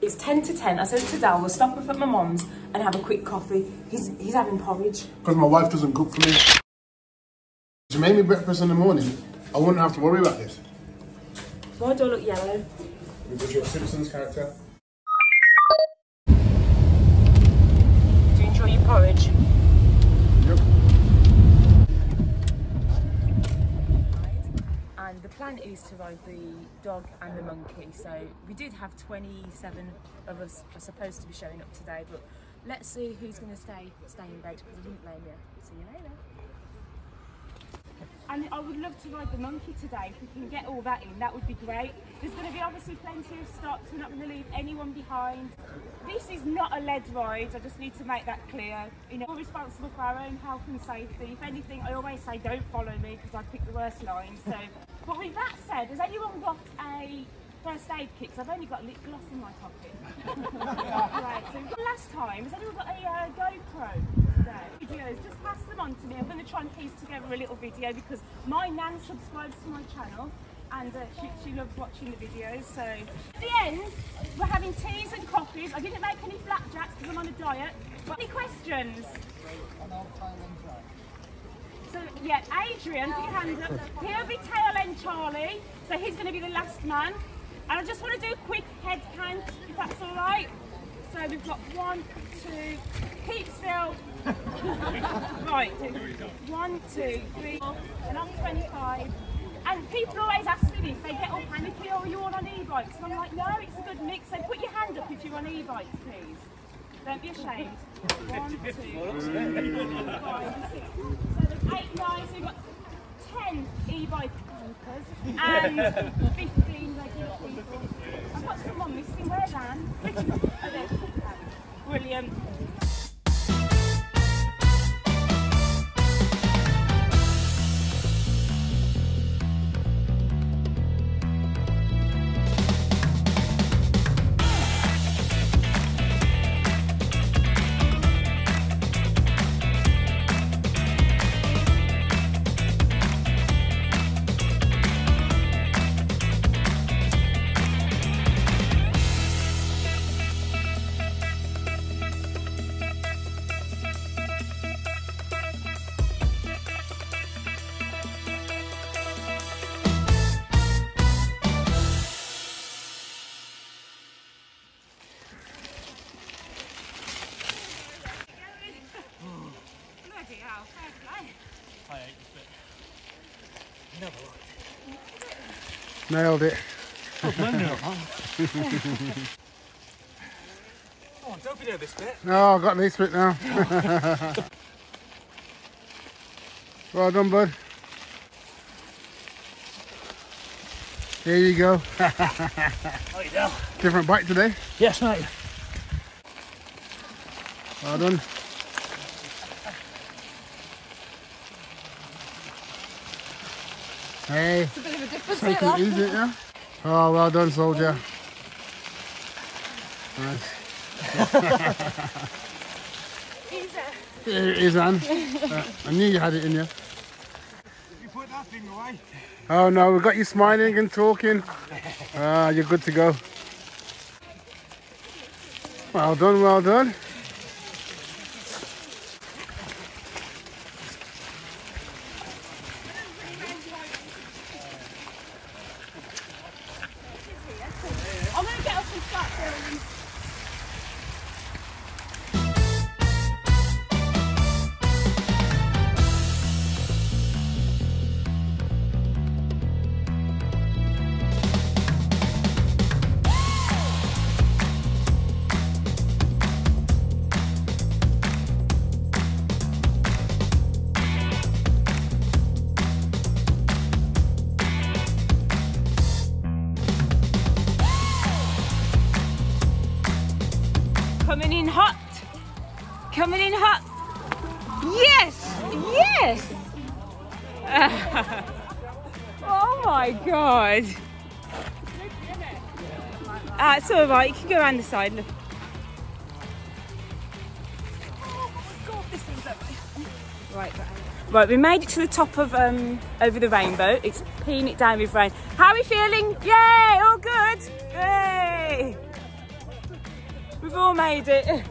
It's 10 to 10. I said to Dal, we'll stop off at my mum's and have a quick coffee. He's having porridge. Because my wife doesn't cook for me. She made me breakfast in the morning. I wouldn't have to worry about this. Why do I look yellow? Because you're a Simpsons character. Do you enjoy your porridge? Yep. And the plan is to ride the dog and the monkey. So we did have 27 of us are supposed to be showing up today, but let's see who's going to stay in bed, because I didn't blame you. See you later. And I would love to ride the monkey today. If we can get all that in, that would be great. There's going to be obviously plenty of stops. We're not going to leave anyone behind. This is not a led ride. I just need to make that clear. You know, we're responsible for our own health and safety. If anything, I always say don't follow me because I pick the worst lines. So, but with that said, has anyone got a first aid kit? Because I've only got lip gloss in my pocket. Right. So last time, has anyone got a GoPro? Videos, just pass them on to me. I'm going to try and piece together a little video because my nan subscribes to my channel and she loves watching the videos. So at the end, we're having teas and coffees. I didn't make any flapjacks because I'm on a diet. Any questions? So yeah, Adrian, put your hand up. He'll be tail end Charlie, so he's going to be the last man. And I just want to do a quick head count, if that's all right. So we've got 1, 2, keep still. Right, 1, 2, 3, 4, and I'm 25. And people always ask me this, they get all panicky, oh, are you all on e-bikes? And I'm like, no, it's a good mix. So put your hand up if you're on e-bikes, please. Don't be ashamed. 1, 2, 3, 4, 5, 6, 7, 8, 9. So we've got 10 e-bike walkers and 15 regular people. I've got someone missing. Where's Anne? Brilliant. I ate this bit. Never liked it. Nailed it. Oh, don't be near this bit. No, I got this bit now. Well done, bud. Here you go. Different bike today. Yes, mate. Well done. Hey, It's a bit of a difference. take it easy, yeah? Oh, well done, soldier. Nice. Here it is, Anne. I knew you had it in you. Did you put that thing away? Oh no, we've got you smiling and talking. Ah, you're good to go. Well done, well done. I'm going to get up and start filming. Coming in hot. Coming in hot. Yes! Yes! Oh my god. It's alright, you can go around the side. Look. Oh my god, this thing's over. Right, we made it to the top of over the rainbow. It's peeing it down with rain. How are we feeling? Yay! All good! Yay! We've all made it.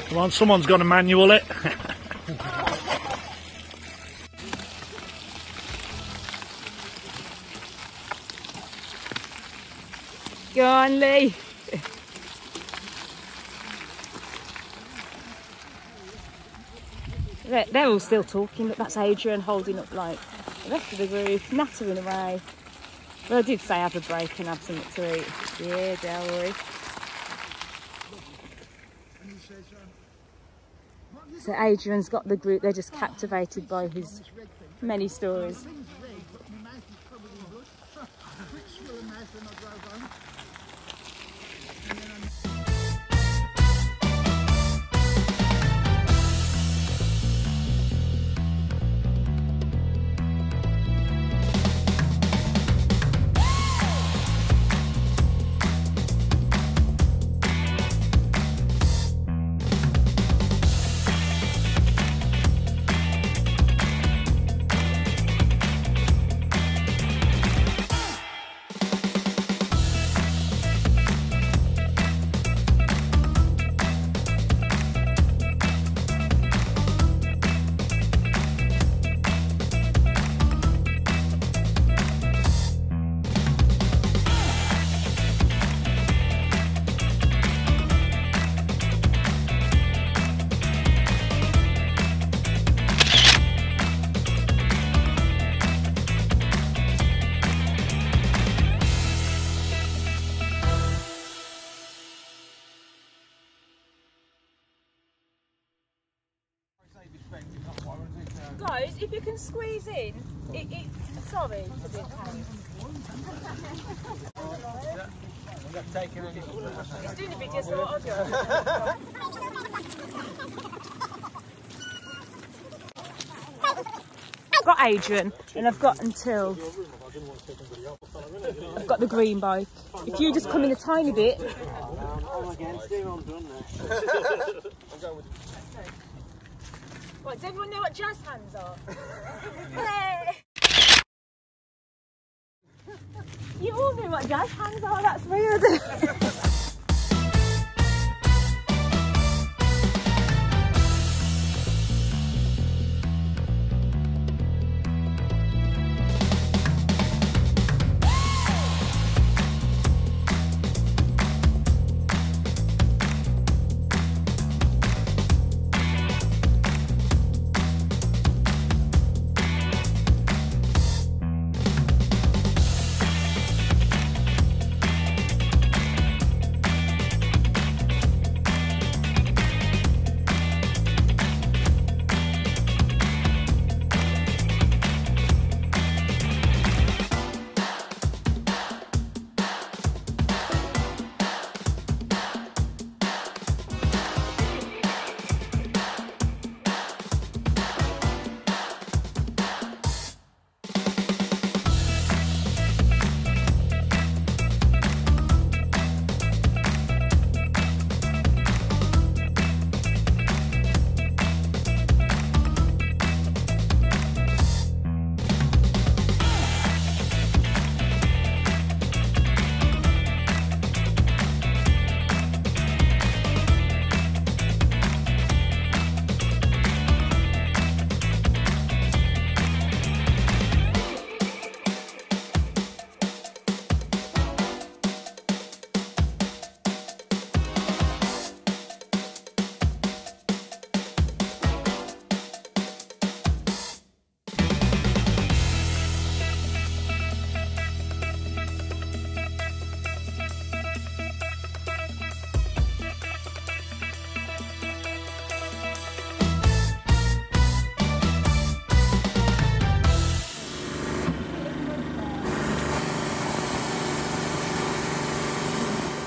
Come on, someone's got to manual it. Go on, Lee. They're all still talking, but that's Adrian holding up like the rest of the group, nattering away. But I did say have a break and have something to eat. Yeah, don't worry. So Adrian's got the group, they're just captivated by his many stories. Guys, if you can squeeze in, sorry for being a pain. He's doing a video, so what I'll do. I've got Adrian, and I've got until I've got the green bike. If you just come in a tiny bit. I'm against him, I'm done now. What, does everyone know what jazz hands are? You all know what jazz hands are, that's weird.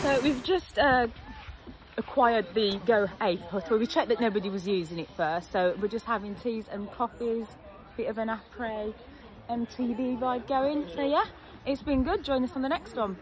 So we've just acquired the Go 8 hut. Well, we checked that nobody was using it first, so we're just having teas and coffees, bit of an après MTB vibe going. So yeah, it's been good. Join us on the next one.